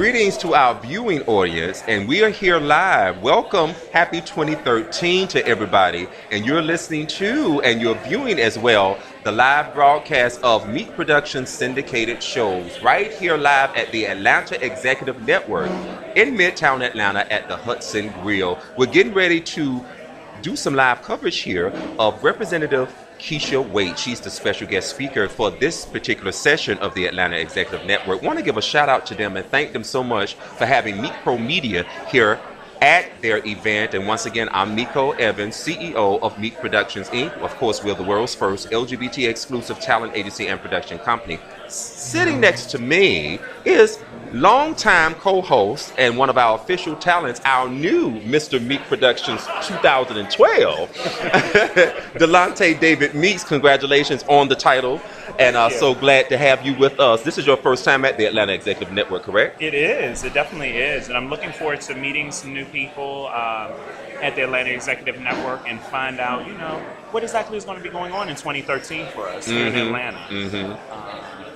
greetings to our viewing audience, and we are here live. Welcome, happy 2013 to everybody, and you're listening to, and you're viewing as well, the live broadcast of Meak Productions syndicated shows, right here live at the Atlanta Executive Network in Midtown Atlanta at the Hudson Grill. We're getting ready to do some live coverage here of Representative Keisha Wade. She's the special guest speaker for this particular session of the Atlanta Executive Network. Want to give a shout out to them and thank them so much for having Meak Pro Media here at their event. And once again, I'm Miko Evans, CEO of Meak Productions, Inc. Of course, we're the world's first LGBT exclusive talent agency and production company. Sitting next to me is longtime co-host and one of our official talents, our new Mr. Meak Productions 2012, Delante David Meeks. Congratulations on the title, and so glad to have you with us. This is your first time at the Atlanta Executive Network, correct? It is. It definitely is, and I'm looking forward to meeting some new people at the Atlanta Executive Network and find out, what exactly is going to be going on in 2013 for us here in Atlanta.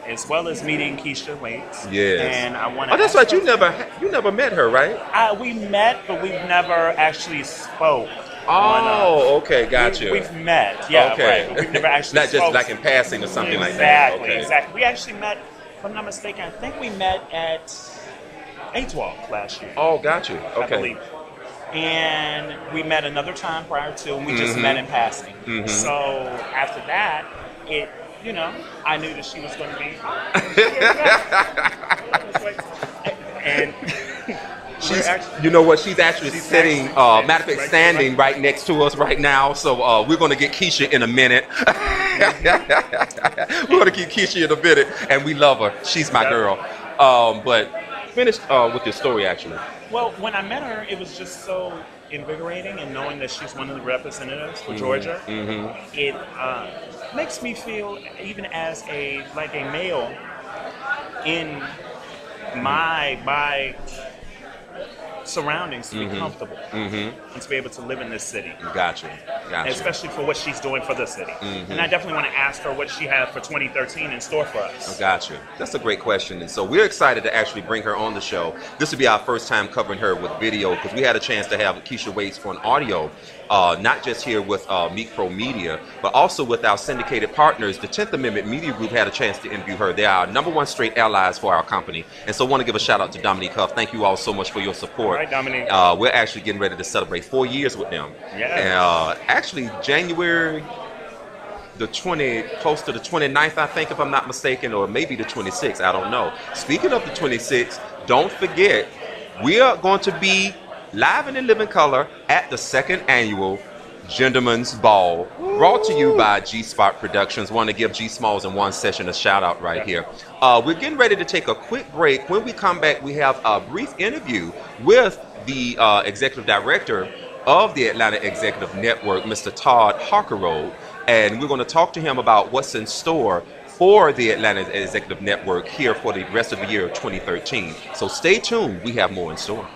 As well as meeting Keisha Wade. Yes. And I want to. Oh, that's right. You never met her, right? We met, but we've never actually spoke. Okay, gotcha. We've met, yeah, okay. right. But we've never actually Not spoke. just like in passing or something like that. Exactly. We actually met, if I'm not mistaken, I think we met at A12 last year. Oh, gotcha. Okay. I believe. And we met another time prior to, and we just met in passing. So after that, I knew that she was going to be. And she's actually sitting, matter of fact, standing right next to us right now. So we're going to get Keisha in a minute. We're going to get Keisha in a minute, and we love her. She's my girl. But finish with your story, actually. Well, when I met her, it was just so invigorating, and knowing that she's one of the representatives for Georgia, it makes me feel, even as a male in my surroundings, to be comfortable and to be able to live in this city. Gotcha. Especially for what she's doing for the city. And I definitely want to ask her what she has for 2013 in store for us. Gotcha. That's a great question. And so we're excited to actually bring her on the show. This will be our first time covering her with video, because we had a chance to have Keisha Wade for an audio, not just here with Meak Pro Media, but also with our syndicated partners. The 10th Amendment Media Group had a chance to interview her. They are our #1 straight allies for our company. And so I want to give a shout out to Dominique Huff. Thank you all so much for your support. All right, Dominique. We're actually getting ready to celebrate 4 years with them. Yeah. And actually, January close to the 29th, I think, if I'm not mistaken, or maybe the 26th, I don't know. Speaking of the 26th, don't forget, we are going to be live and in living color at the 2nd annual Gentleman's Ball, brought to you by G-Spot Productions. Want to give G Smalls in one session a shout out right here. We're getting ready to take a quick break. When we come back, we have a brief interview with the executive director of the Atlanta Executive Network, Mr. Todd Harkleroad, and we're going to talk to him about what's in store for the Atlanta Executive Network here for the rest of the year of 2013. So stay tuned. We have more in store.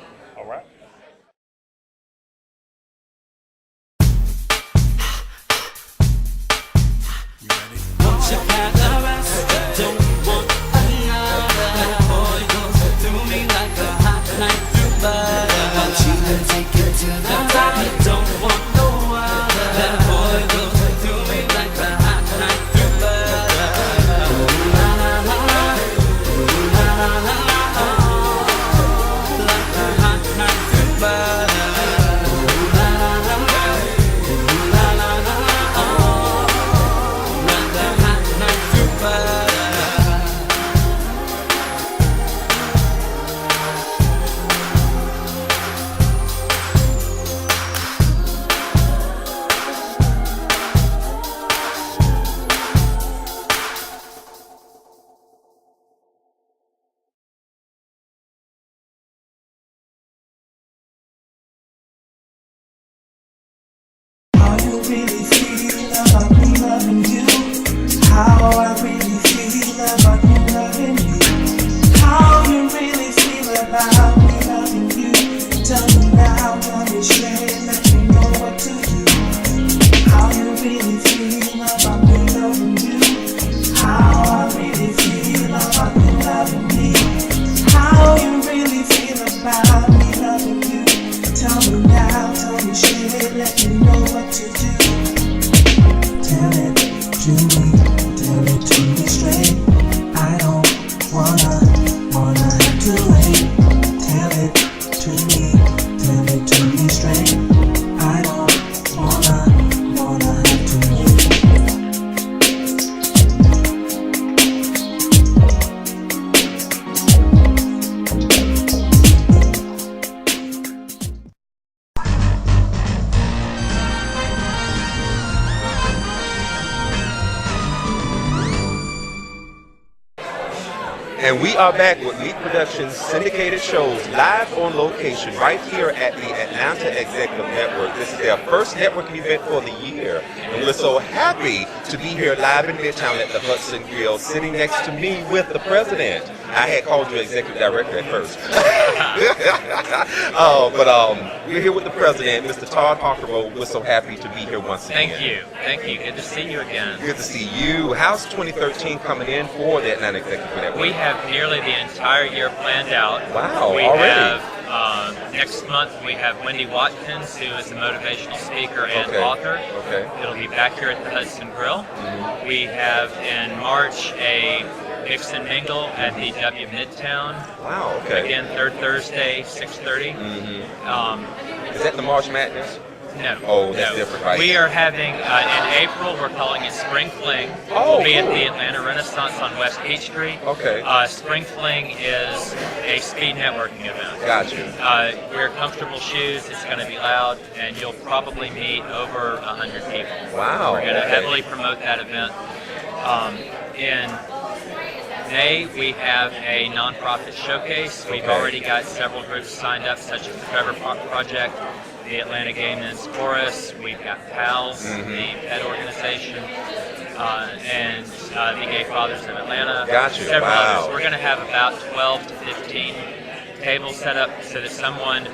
And we are back with Meak Productions syndicated shows live on location right here at the Atlanta Executive Network. This is their first networking event for the year. And we're so happy to be here live in Midtown at the Hudson Grill, sitting next to me with the president. I had called you executive director at first. But we're here with the president, Mr. Todd Harkleroad. We're so happy to be here once again. Thank you. Thank you. Good to see you again. Good to see you. How's 2013 coming in for the Atlanta Executive Network? We have nearly the entire year planned out. Wow, we already? have, next month we have Wendy Watkins, who is a motivational speaker and author. Okay. It'll be back here at the Hudson Grill. Mm-hmm. We have in March a Mix and Mingle at the W Midtown. Wow, okay. Again, third Thursday, 6:30. Mm-hmm. Is that the March Madness? No. Oh, that's no. different, right? We are having, in April, we're calling it Spring Fling. Oh, we'll be cool. at the Atlanta Renaissance on West Peachtree. Okay. Spring Fling is a speed networking event. Gotcha. Wear comfortable shoes, it's going to be loud, and you'll probably meet over 100 people. Wow. We're going to heavily promote that event. In May, we have a nonprofit showcase. We've already got several groups signed up, such as the Trevor Project, the Atlanta Gay Men's Chorus, we've got PALS, the pet organization, and the Gay Fathers of Atlanta. Gotcha. Several Wow. others. We're going to have about 12 to 15 tables set up so that someone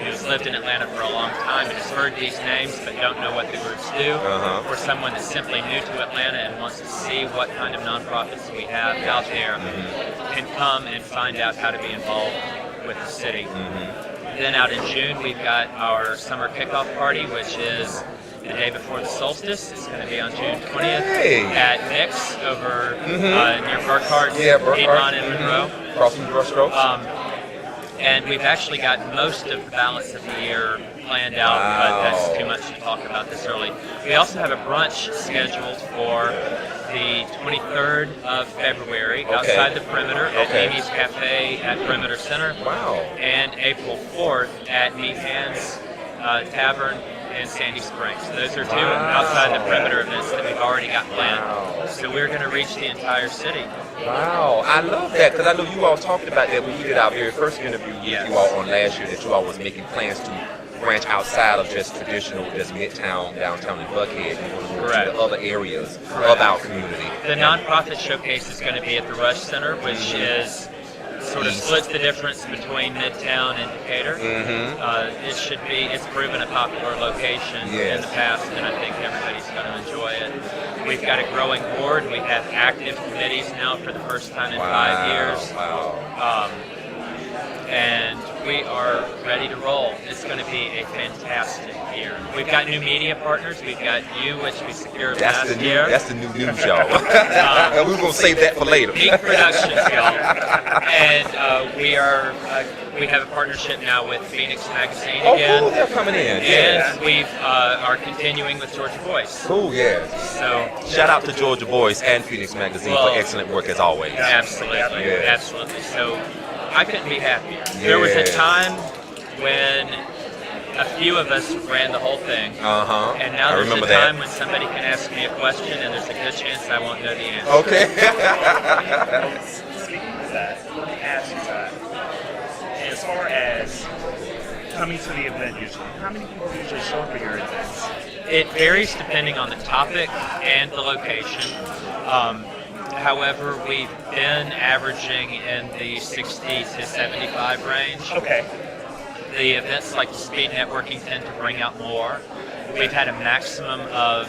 who's lived in Atlanta for a long time and has heard these names but don't know what the groups do, or someone that's simply new to Atlanta and wants to see what kind of nonprofits we have out there, can come and find out how to be involved with the city. Then out in June, we've got our summer kickoff party, which is the day before the solstice. It's going to be on June 20th at Meeks over near Burkhart, Piedmont and Monroe. Crossing the brushstrokes. And we've actually got most of the balance of the year planned out, but that's too much to talk about this early. We also have a brunch scheduled for the 23rd of February outside the perimeter at Amy's Cafe at Perimeter Center. Wow. And April 4th at Meat Hands Tavern in Sandy Springs. So those are two outside the perimeter events that we've already got planned. So we're going to reach the entire city. Wow, I love that because I know you all talked about that when we did our very first interview with you all on last year, that you all was making plans to branch outside of just traditional, just Midtown, downtown, and Buckhead, and to the other areas of our community. The nonprofit showcase is going to be at the Rush Center, which is sort of splits the difference between Midtown and Decatur. It's proven a popular location in the past, and I think everybody's going to enjoy it. We've got a growing board. We have active committees now for the first time in 5 years. And we are ready to roll. It's going to be a fantastic year. We've got new media partners. We've got you, which we secured last year. That's the new news show. And we're going to save that for later. Meak Productions, y'all. And we have a partnership now with Phoenix Magazine again. Oh, cool. They're coming in. And we are continuing with Georgia Voice. Cool, yeah. So shout out to Georgia Voice and Phoenix Magazine for excellent work as always. Absolutely, absolutely. So I couldn't be happier. There was a time when a few of us ran the whole thing. And now there's a time when somebody can ask me a question and there's a good chance I won't know the answer. Okay. Speaking of that, let me ask you that. As far as coming to the event usually, how many people usually show up at your events? It varies depending on the topic and the location. However, we've been averaging in the 60 to 75 range. Okay. The events like the speed networking tend to bring out more. We've had a maximum of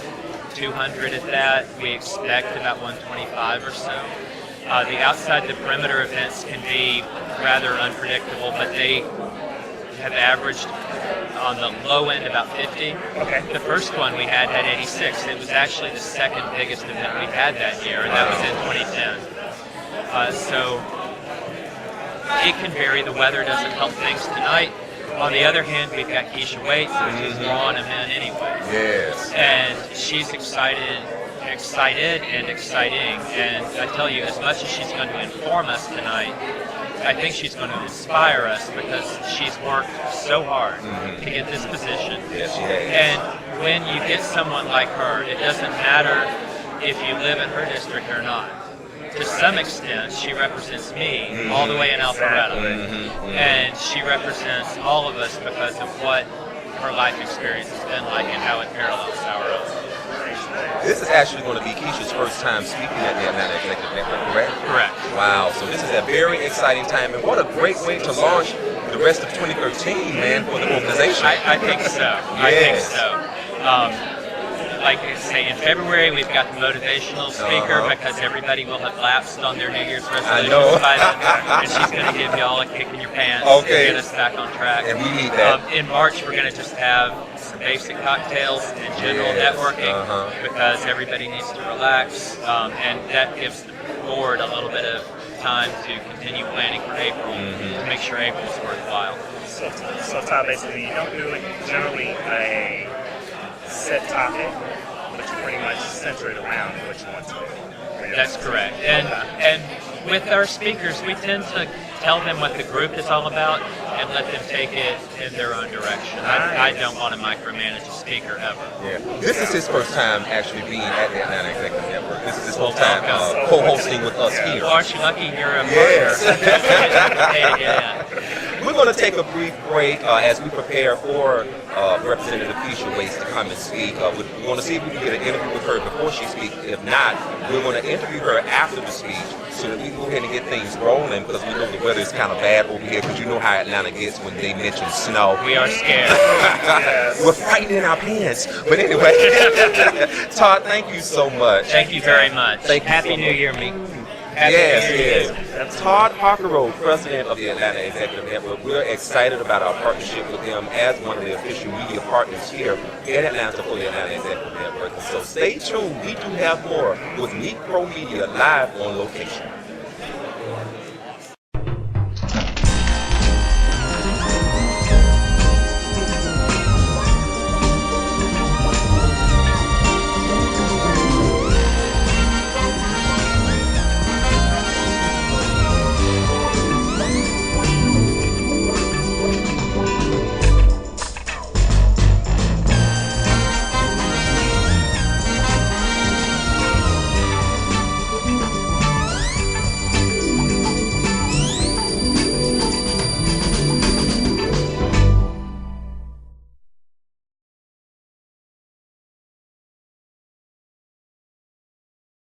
200 at that. We expect about 125 or so. The outside the perimeter events can be rather unpredictable, but they have averaged on the low end about 50. Okay. The first one we had 86. It was actually the second biggest event we had that year, and that was in 2010. So it can vary. The weather doesn't help things tonight. On the other hand, we've got Keisha Waits, which is drawing them in anyway. Yes. And she's excited and exciting. And I tell you, as much as she's going to inform us tonight, I think she's going to inspire us because she's worked so hard to get this position. Yes, she has. And when you get someone like her, it doesn't matter if you live in her district or not. to some extent, she represents me all the way in Alpharetta. And she represents all of us because of what her life experience has been like and how it parallels our own. This is actually going to be Keisha's first time speaking at the Atlanta Executive Network, correct? Correct. Wow, so this is a very exciting time, and what a great way to launch the rest of 2013, man, for the organization. I think so. I think so. Like I say, in February we've got the motivational speaker because everybody will have lapsed on their New Year's resolutions by then, and she's going to give you all a kick in your pants and get us back on track. And we need that. In March we're going to just have some basic cocktails and general networking because everybody needs to relax, and that gives the board a little bit of time to continue planning for April to make sure April is worthwhile. So Todd, basically, you don't do generally a set topic, but you pretty much center it around what you want to do. That's correct. And with our speakers, we tend to tell them what the group is all about and let them take it in their own direction. I don't want to micromanage a speaker ever. Yeah. This is his first time actually being at the Atlanta Executive Network. This is his first time co-hosting with us here. Well, aren't you lucky you're a partner? We're going to take a brief break as we prepare for Representative Keisha Waits to come and speak. We're going to see if we can get an interview with her before she speaks. If not, we're going to interview her after the speech so that we can go ahead and get things rolling because we know the weather is kind of bad over here because you know how Atlanta gets when they mention snow. We are scared. We're fighting in our pants. But anyway, Todd, thank you so much. Thank you very much. Happy New Year, Meek. Yes. Todd Harkleroad, president of the Atlanta Executive Network. We're excited about our partnership with them as one of the official media partners here in Atlanta for the Atlanta Executive Network. So stay tuned. We do have more with Meak Pro Media live on location.